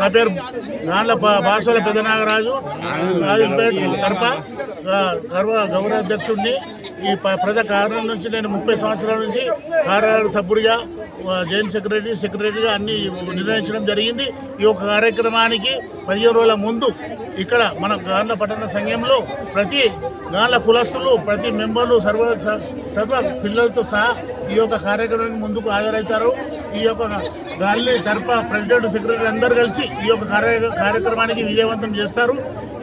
నా పేరు గాండ్ల బాసోల పెద్దనాగరాజు, రాజంపేట కడప గౌరవాధ్యక్షుడిని. ఈ ప్రజా కార్యాలయం నుంచి నేను 30 సంవత్సరాల నుంచి కార్యాలయ సభ్యుడిగా, జాయింట్ సెక్రటరీగా అన్ని నిర్వహించడం జరిగింది. ఈ యొక్క కార్యక్రమానికి 15 రోజుల ముందు ఇక్కడ మన గాండ్ల పట్టణ సంఘంలో ప్రతి గాండ్ల కులస్తులు, ప్రతి మెంబర్లు సర్వ పిల్లలతో సహా ఈ యొక్క కార్యక్రమానికి ముందుకు హాజరవుతారు. ఈ యొక్క గాంధీ తరఫు ప్రెసిడెంట్, సెక్రటరీ అందరూ కలిసి ఈ యొక్క కార్యక్రమానికి విజయవంతం చేస్తారు.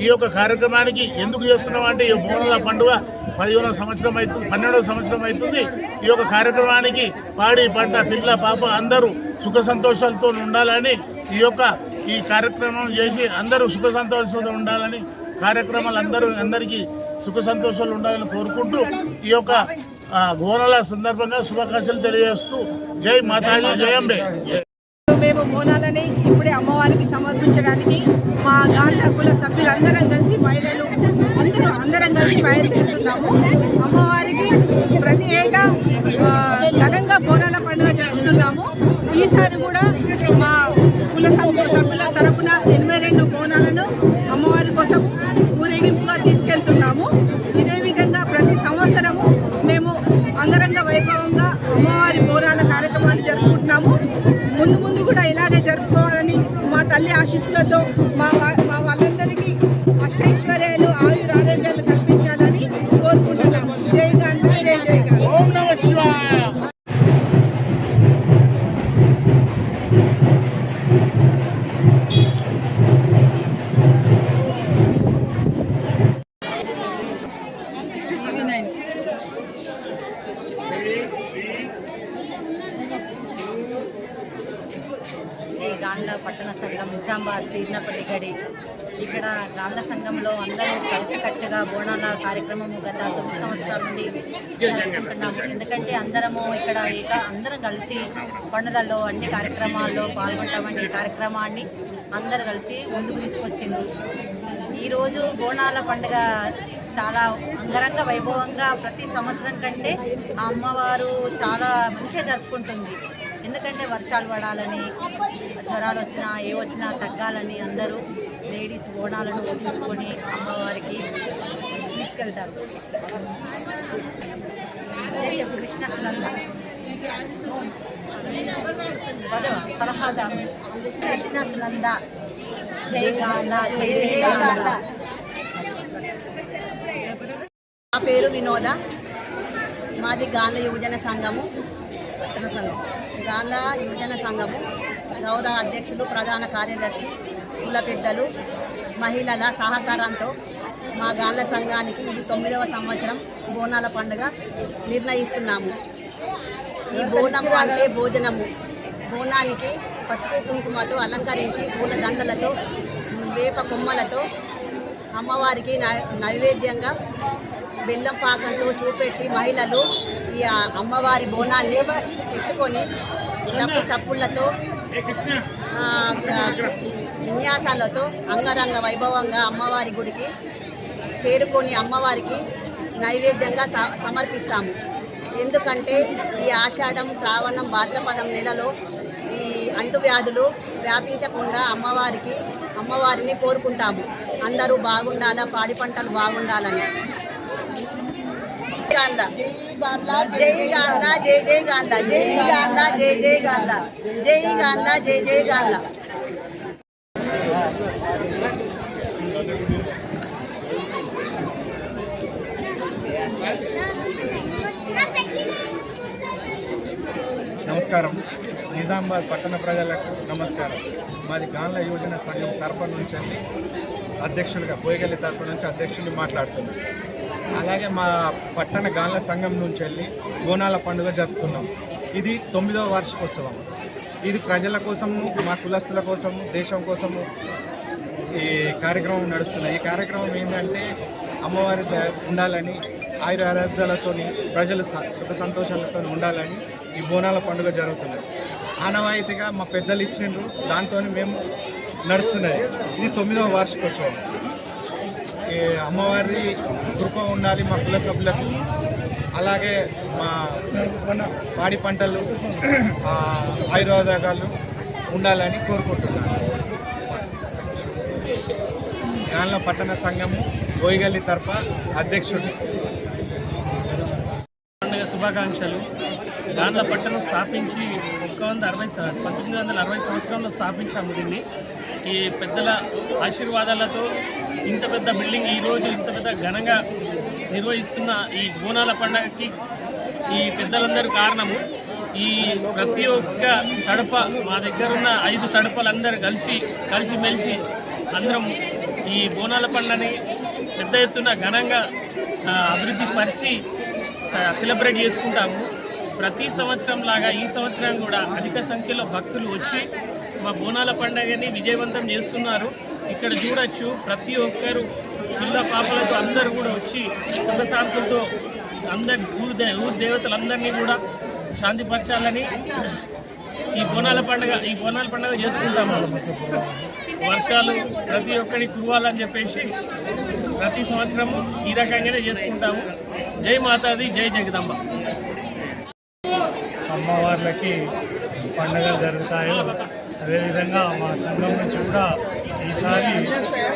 ఈ యొక్క కార్యక్రమానికి ఎందుకు చేస్తున్నాం అంటే, ఈ బోనాల పండుగ 12వ సంవత్సరం అవుతుంది. ఈ యొక్క కార్యక్రమానికి పాడి పంట పిల్ల పాప అందరూ సుఖ సంతోషాలతో ఉండాలని, ఈ కార్యక్రమం చేసి అందరూ సుఖ సంతోషాలతో ఉండాలని, అందరికీ సుఖ సంతోషాలు ఉండాలని కోరుకుంటూ ఈ యొక్క బోనాల సందర్భంగా శుభాకాంక్షలు తెలియజేస్తూ జై మాతాజీ, జై అంబే. మేము బోనాలని ఇప్పుడే అమ్మవారికి సమర్పించడానికి మా గాండ్ల కుల సభ్యులందరం కలిసి, మహిళలు అందరం కలిసి బయలుదేరుతున్నాము. అమ్మవారికి ప్రతి ఏటా ఘనంగా బోనాల పండుగ జరుపుతున్నాము. ఈసారి కూడా మా కుల సభ్యుల తరఫున 82 బోనాలను అమ్మవారి కోసం ఊరేగింపుగా తీసుకెళ్తున్నాము. ఇదే విధంగా ప్రతి సంవత్సరము మేము అంగరంగ వైభవంగా అమ్మవారి బోనాల కార్యక్రమాన్ని జరుపుకుంటున్నాము. ముందు కూడా ఇలాగే జరుపుకోవాలని మా తల్లి ఆశీస్సులతో మా వాళ్ళందరికీ అష్టైశ్వర్యాలు, ఆయురారోగ్యాలు కల్పించాలని కోరుకుంటున్నాము. జై గాండ్ల, జై జై గాండ్ల. ఓం నమః శివాయ. గాండ్ల పట్టణ సంఘం నిజామాబాద్ సీర్నపల్లి గడి. ఇక్కడ గాండ్ల సంఘంలో అందరూ కలిసికట్టుగా బోనాల కార్యక్రమము గత 9 సంవత్సరాల నుండి జరుపుకుంటున్నాము. ఎందుకంటే అందరం కలిసి పండుగల్లో అన్ని కార్యక్రమాల్లో పాల్గొంటామని ఈ కార్యక్రమాన్ని అందరు కలిసి ముందుకు తీసుకొచ్చింది. ఈరోజు బోనాల పండుగ చాలా అంగరంగ వైభవంగా ప్రతి సంవత్సరం కంటే ఆ అమ్మవారు చాలా మంచిగా జరుపుకుంటుంది. ఎందుకంటే వర్షాలు పడాలని, జ్వరాలు వచ్చినా ఏ వచ్చినా తగ్గాలని అందరూ లేడీస్ బోనాలను తీసుకొని అమ్మవారికి తీసుకెళ్తారు. కృష్ణ సునంద సలహాదారు కృష్ణ సునంద. జై గాండ్ల, జై జై గాండ్ల. నా పేరు వినోద. మాది గాండ్ల యువజన సంఘము, పట్టణ సంఘం. గాండ్ల యువజన సంఘము గౌరవ అధ్యక్షులు, ప్రధాన కార్యదర్శి, కుల పెద్దలు, మహిళల సహకారంతో మా గాండ్ల సంఘానికి ఇది 9వ సంవత్సరం బోనాల పండుగ నిర్ణయిస్తున్నాము. ఈ బోనము అంటే భోజనము. బోనానికి పసుపు కుంకుమతో అలంకరించి పూల దండలతో, వేప కొమ్మలతో అమ్మవారికి నైవేద్యంగా బెల్లం పాకంతో చూపెట్టి మహిళలు ఈ అమ్మవారి బోనాన్ని ఎత్తుకొని చప్పుళ్లతో, విన్యాసాలతో అంగరంగ వైభవంగా అమ్మవారి గుడికి చేరుకొని అమ్మవారికి నైవేద్యంగా సమర్పిస్తాము. ఎందుకంటే ఈ ఆషాఢం, శ్రావణం, భాద్రపదం నెలలో ఈ అంటువ్యాధులు వ్యాపించకుండా అమ్మవారిని కోరుకుంటాము. అందరూ బాగుండాలా, పాడి పంటలు బాగుండాలని. గాండ్ల, జై గాండ్ల, జై జై గాండ్ల, జై గాండ్ల, జై జై గాండ్ల, జై గాండ్ల, జై జై గాండ్ల. నమస్కారం. నిజామాబాద్ పట్టణ ప్రజలకు నమస్కారం. మాది గాండ్ల యువజన సంఘం తరఫు నుంచి అధ్యక్షులుగా, పోయగల్లి తరఫు నుంచి అధ్యక్షులు మాట్లాడుతున్నాం. అలాగే మా పట్టణ గాండ్ల సంఘం నుంచి వెళ్ళి బోనాల పండుగ జరుపుతున్నాం. ఇది 9వ వార్షికోత్సవం. ఇది ప్రజల కోసము, మా కులస్తుల కోసము, దేశం కోసము ఈ కార్యక్రమం నడుస్తుంది. ఈ కార్యక్రమం ఏంటంటే అమ్మవారి ఉండాలని, ఆయురారోగ్యాలతో ప్రజలు సుఖ సంతోషాలతో ఉండాలని ఈ బోనాల పండుగ జరుగుతుంది. ఆనవాయితీగా మా పెద్దలు ఇచ్చిండ్రు, దాంతో మేము నడుస్తున్నది. ఇది 9వ వార్షికోత్సవం. ఈ అమ్మవారి కృప ఉండాలి మా కుల సభ్యులకు. అలాగే మా పాడి పంటలు ఆయుర్వేదాలు ఉండాలని కోరుకుంటున్నాను. గాన్ల పట్టణ సంఘము బోయిగల్లి తరఫ అధ్యక్షుడు. పండుగ శుభాకాంక్షలు. గాన్ల పట్టణం స్థాపించి 1960 సంవత్సరంలో స్థాపించాము దీన్ని. ఈ పెద్దల ఆశీర్వాదాలతో ఇంత పెద్ద బిల్డింగ్ ఈరోజు ఇంత పెద్ద ఘనంగా నిర్వహిస్తున్న ఈ బోనాల పండుగకి ఈ పెద్దలందరూ కారణము. ఈ ప్రతి ఒక్క తడప మా దగ్గర ఉన్న 5 తడపలందరూ కలిసిమెలిసి అందరం ఈ బోనాల పండుగని పెద్ద ఎత్తున ఘనంగా అభివృద్ధి పరిచి సెలబ్రేట్ చేసుకుంటాము. ప్రతి సంవత్సరం లాగా ఈ సంవత్సరం కూడా అధిక సంఖ్యలో భక్తులు వచ్చి మా బోనాల పండుగని విజయవంతం చేస్తున్నారు. ఇక్కడ చూడొచ్చు ప్రతి ఒక్కరు పిల్ల పాపలతో అందరూ కూడా వచ్చి సుఖశాంతులతో అందరి ఊరు దేవతలందరినీ కూడా శాంతిపరచాలని ఈ బోనాల పండుగ చేసుకుంటాము. వర్షాలు ప్రతి ఒక్కరికి కురవాలని చెప్పేసి ప్రతి సంవత్సరము ఈ రకంగానే చేసుకుంటాము. జై మాతాది, జై జగదంబ. అమ్మవార్లకి పండుగలు జరుగుతాయి. అదేవిధంగా మా సంఘం నుంచి కూడా ఈసారి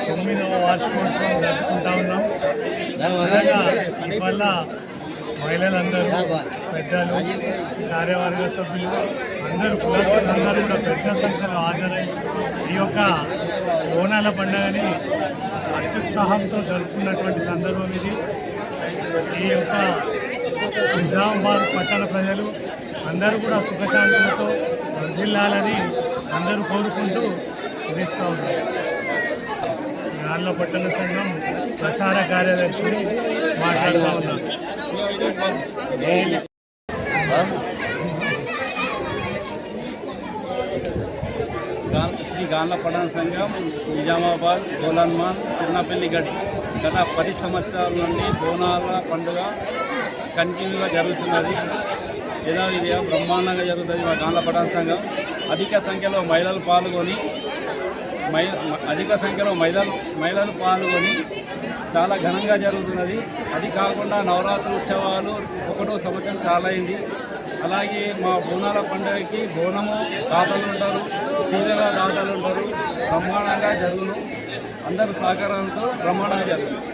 9వ వార్షికోత్సవం జరుపుకుంటా ఉన్నాం. ఇవల్ల మహిళలందరూ, పెద్దలు, కార్యవర్గ సభ్యులు అందరూ, కులస్తులందరూ కూడా పెద్ద సంఖ్యలో హాజరై ఈ యొక్క బోనాల పండుగని అత్యుత్సాహంతో జరుపుకున్నటువంటి సందర్భం ఇది. ఈ యొక్క నిజామాబాద్ పట్టణ ప్రజలు అందరూ కూడా సుఖశాంతులతో వర్ధిల్లాలని అందరూ కోరుకుంటూ ఉదయిస్తూ ఉన్నారు. గాన్ల పట్టణ సంఘం ప్రచార కార్యదర్శిని మాట్లాడుతూ ఉన్నారు. శ్రీ గాన్ల పట్టణ సంఘం నిజామాబాద్, గోలన్మాన్, సిర్నపల్లి గడి గత 10 సంవత్సరాల నుండి బోనాల పండుగ కంటిన్యూగా జరుగుతున్నది. యథావిధిగా బ్రహ్మాండంగా జరుగుతుంది. మా గాన్ల పట్టణ సంఘం అధిక సంఖ్యలో మహిళలు పాల్గొని చాలా ఘనంగా జరుగుతున్నది. అది కాకుండా నవరాత్రి ఉత్సవాలు 1వ సంవత్సరం చాలా అయింది. అలాగే మా బోనాల పండుగకి బోనము దాతలు ఉంటారు, చీరల దాతలు ఉంటారు. బ్రహ్మాండంగా జరుగును. అందరూ సహకారంతో బ్రహ్మాండంగా జరుగుతుంది.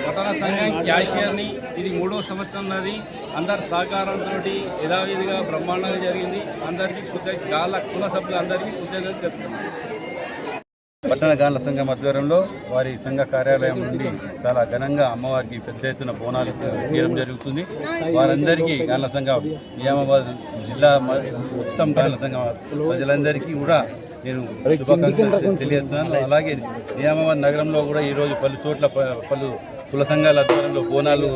పట్టణ సంఘం క్యాషియర్ని ఇది 3వ సంవత్సరం ఉన్నది. అందరి సహకారంతో యథావిధిగా బ్రహ్మాండంగా జరిగింది. అందరికీ గాన్ల కుల సభ్యులందరికీ కృతజ్ఞతలు చెప్తున్నాను. పట్టణ గాన్ల సంఘం ఆధ్వర్యంలో వారి సంఘ కార్యాలయం నుండి చాలా ఘనంగా అమ్మవారికి పెద్ద ఎత్తున బోనాలు తీయడం జరుగుతుంది. వారందరికీ గాన్ల సంఘం నిజామాబాద్ జిల్లా మొత్తం గాన్ల సంఘం ప్రజలందరికీ కూడా నేను శుభాకాంక్షలు తెలియజేస్తున్నాను. అలాగే నిజామాబాద్ నగరంలో కూడా ఈరోజు పలు చోట్ల పలు కుల సంఘాల ఆధ్వర్యంలో బోనాలు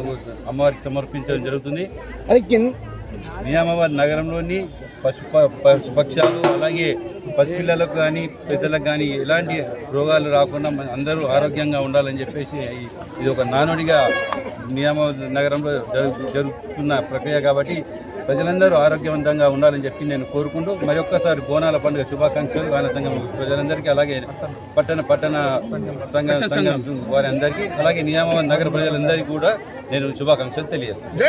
అమ్మవారికి సమర్పించడం జరుగుతుంది. నిజామాబాద్ నగరంలోని పశుపక్షాలు, అలాగే పసిపిల్లలకు కానీ పెద్దలకు కానీ ఎలాంటి రోగాలు రాకుండా అందరూ ఆరోగ్యంగా ఉండాలని చెప్పేసి ఇది ఒక నానుడిగా నిజామాబాద్ నగరంలో జరుగుతున్న ప్రక్రియ కాబట్టి ప్రజలందరూ ఆరోగ్యవంతంగా ఉండాలని చెప్పి నేను కోరుకుంటూ మరొక్కసారి బోనాల పండుగ శుభాకాంక్షలు గాన్ల సంఘం ప్రజలందరికీ, అలాగే పట్టణ సంఘం వారి అందరికీ, అలాగే నిజామాబాద్ నగర ప్రజలందరికీ కూడా నేను శుభాకాంక్షలు తెలియజేస్తాను.